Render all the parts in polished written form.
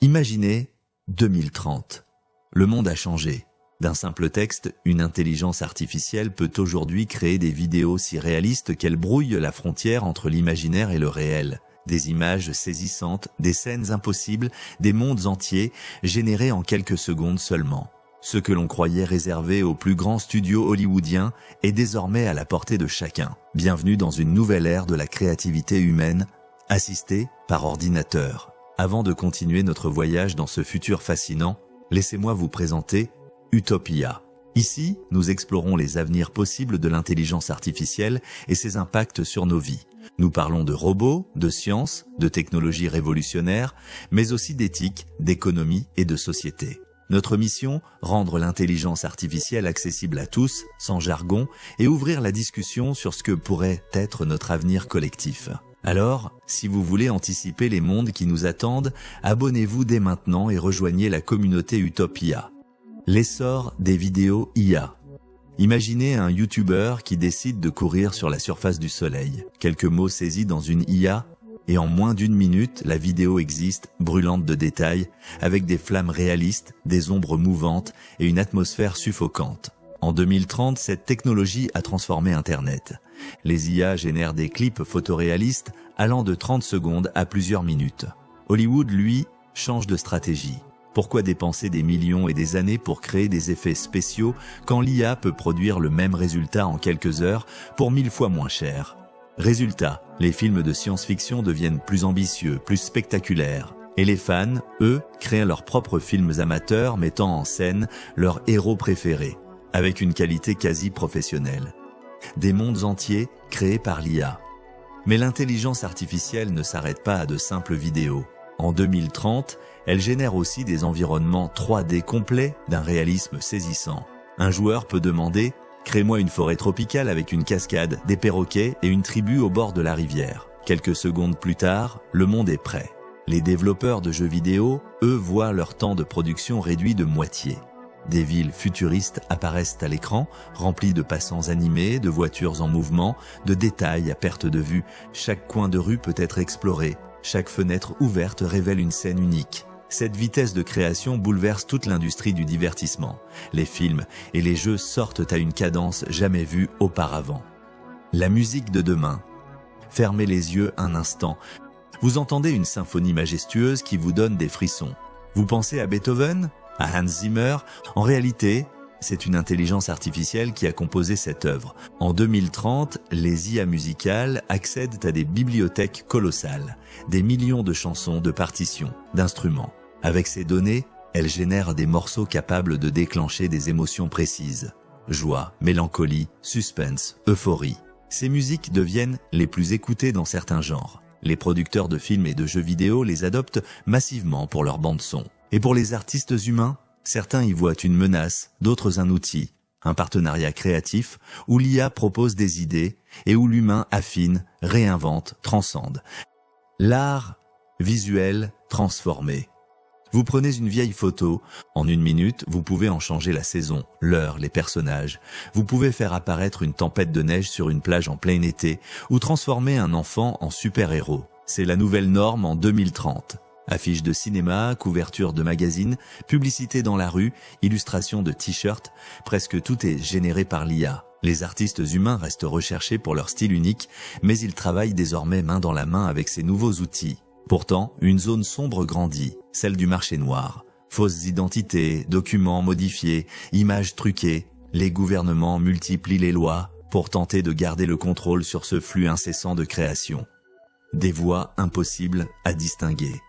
Imaginez 2030. Le monde a changé. D'un simple texte, une intelligence artificielle peut aujourd'hui créer des vidéos si réalistes qu'elles brouillent la frontière entre l'imaginaire et le réel. Des images saisissantes, des scènes impossibles, des mondes entiers, générés en quelques secondes seulement. Ce que l'on croyait réservé aux plus grands studios hollywoodiens est désormais à la portée de chacun. Bienvenue dans une nouvelle ère de la créativité humaine, assistée par ordinateur. Avant de continuer notre voyage dans ce futur fascinant, laissez-moi vous présenter Utopia. Ici, nous explorons les avenirs possibles de l'intelligence artificielle et ses impacts sur nos vies. Nous parlons de robots, de science, de technologies révolutionnaires, mais aussi d'éthique, d'économie et de société. Notre mission, rendre l'intelligence artificielle accessible à tous, sans jargon, et ouvrir la discussion sur ce que pourrait être notre avenir collectif. Alors, si vous voulez anticiper les mondes qui nous attendent, abonnez-vous dès maintenant et rejoignez la communauté Utopia. L'essor des vidéos IA. Imaginez un YouTuber qui décide de courir sur la surface du soleil. Quelques mots saisis dans une IA, et en moins d'une minute, la vidéo existe, brûlante de détails, avec des flammes réalistes, des ombres mouvantes et une atmosphère suffocante. En 2030, cette technologie a transformé Internet. Les IA génèrent des clips photoréalistes allant de 30 secondes à plusieurs minutes. Hollywood, lui, change de stratégie. Pourquoi dépenser des millions et des années pour créer des effets spéciaux quand l'IA peut produire le même résultat en quelques heures pour 1000 fois moins cher? Résultat, les films de science-fiction deviennent plus ambitieux, plus spectaculaires. Et les fans, eux, créent leurs propres films amateurs mettant en scène leurs héros préférés, avec une qualité quasi professionnelle. Des mondes entiers créés par l'IA. Mais l'intelligence artificielle ne s'arrête pas à de simples vidéos. En 2030, elle génère aussi des environnements 3D complets d'un réalisme saisissant. Un joueur peut demander « Crée-moi une forêt tropicale avec une cascade, des perroquets et une tribu au bord de la rivière ». Quelques secondes plus tard, le monde est prêt. Les développeurs de jeux vidéo, eux, voient leur temps de production réduit de moitié. Des villes futuristes apparaissent à l'écran, remplies de passants animés, de voitures en mouvement, de détails à perte de vue. Chaque coin de rue peut être exploré. Chaque fenêtre ouverte révèle une scène unique. Cette vitesse de création bouleverse toute l'industrie du divertissement. Les films et les jeux sortent à une cadence jamais vue auparavant. La musique de demain. Fermez les yeux un instant. Vous entendez une symphonie majestueuse qui vous donne des frissons. Vous pensez à Beethoven ? À Hans Zimmer? En réalité, c'est une intelligence artificielle qui a composé cette œuvre. En 2030, les IA musicales accèdent à des bibliothèques colossales, des millions de chansons, de partitions, d'instruments. Avec ces données, elles génèrent des morceaux capables de déclencher des émotions précises. Joie, mélancolie, suspense, euphorie. Ces musiques deviennent les plus écoutées dans certains genres. Les producteurs de films et de jeux vidéo les adoptent massivement pour leur bande-son. Et pour les artistes humains, certains y voient une menace, d'autres un outil, un partenariat créatif où l'IA propose des idées et où l'humain affine, réinvente, transcende. L'art visuel transformé. Vous prenez une vieille photo, en une minute, vous pouvez en changer la saison, l'heure, les personnages. Vous pouvez faire apparaître une tempête de neige sur une plage en plein été ou transformer un enfant en super-héros. C'est la nouvelle norme en 2030. Affiches de cinéma, couvertures de magazines, publicités dans la rue, illustrations de t-shirts, presque tout est généré par l'IA. Les artistes humains restent recherchés pour leur style unique, mais ils travaillent désormais main dans la main avec ces nouveaux outils. Pourtant, une zone sombre grandit, celle du marché noir. Fausses identités, documents modifiés, images truquées. Les gouvernements multiplient les lois pour tenter de garder le contrôle sur ce flux incessant de création. Des voix impossibles à distinguer.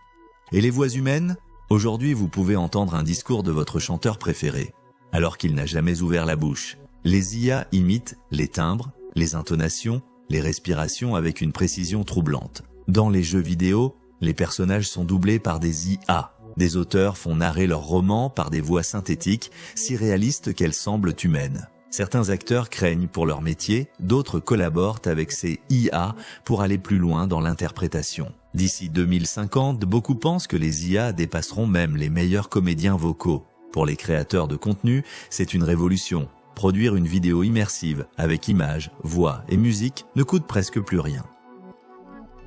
Et les voix humaines? Aujourd'hui, vous pouvez entendre un discours de votre chanteur préféré, alors qu'il n'a jamais ouvert la bouche. Les IA imitent les timbres, les intonations, les respirations avec une précision troublante. Dans les jeux vidéo, les personnages sont doublés par des IA. Des auteurs font narrer leurs romans par des voix synthétiques, si réalistes qu'elles semblent humaines. Certains acteurs craignent pour leur métier, d'autres collaborent avec ces IA pour aller plus loin dans l'interprétation. D'ici 2050, beaucoup pensent que les IA dépasseront même les meilleurs comédiens vocaux. Pour les créateurs de contenu, c'est une révolution. Produire une vidéo immersive avec images, voix et musique ne coûte presque plus rien.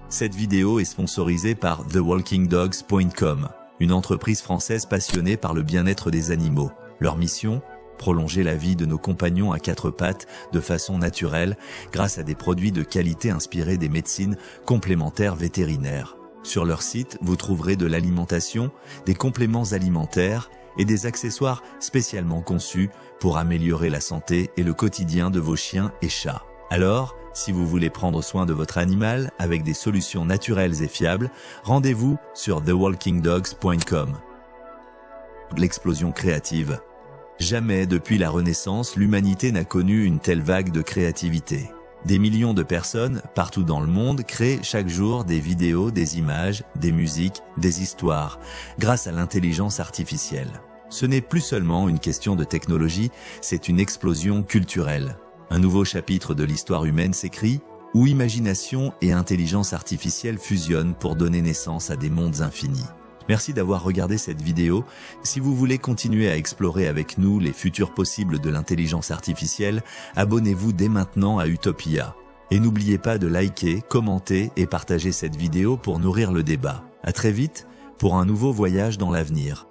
Cette vidéo est sponsorisée par TheWalkingDogs.com, une entreprise française passionnée par le bien-être des animaux. Leur mission ? Prolonger la vie de nos compagnons à quatre pattes de façon naturelle grâce à des produits de qualité inspirés des médecines complémentaires vétérinaires. Sur leur site, vous trouverez de l'alimentation, des compléments alimentaires et des accessoires spécialement conçus pour améliorer la santé et le quotidien de vos chiens et chats. Alors, si vous voulez prendre soin de votre animal avec des solutions naturelles et fiables, rendez-vous sur thewalkingdogs.com. L'explosion créative. Jamais depuis la Renaissance, l'humanité n'a connu une telle vague de créativité. Des millions de personnes, partout dans le monde, créent chaque jour des vidéos, des images, des musiques, des histoires, grâce à l'intelligence artificielle. Ce n'est plus seulement une question de technologie, c'est une explosion culturelle. Un nouveau chapitre de l'histoire humaine s'écrit, où imagination et intelligence artificielle fusionnent pour donner naissance à des mondes infinis. Merci d'avoir regardé cette vidéo. Si vous voulez continuer à explorer avec nous les futurs possibles de l'intelligence artificielle, abonnez-vous dès maintenant à Utopia. Et n'oubliez pas de liker, commenter et partager cette vidéo pour nourrir le débat. À très vite pour un nouveau voyage dans l'avenir.